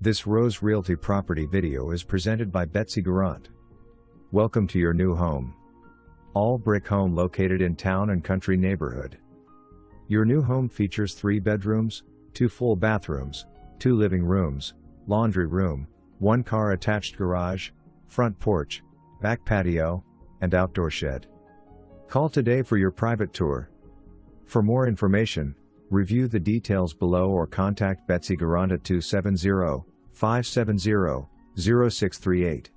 This Rose Realty property video is presented by Betsy Garant. Welcome to your new home. All brick home located in town and country neighborhood. Your new home features 3 bedrooms, 2 full bathrooms, 2 living rooms, laundry room, 1 car attached garage, front porch, back patio, and outdoor shed. Call today for your private tour. For more information, review the details below or contact Betsy Garant at 270-570-0638.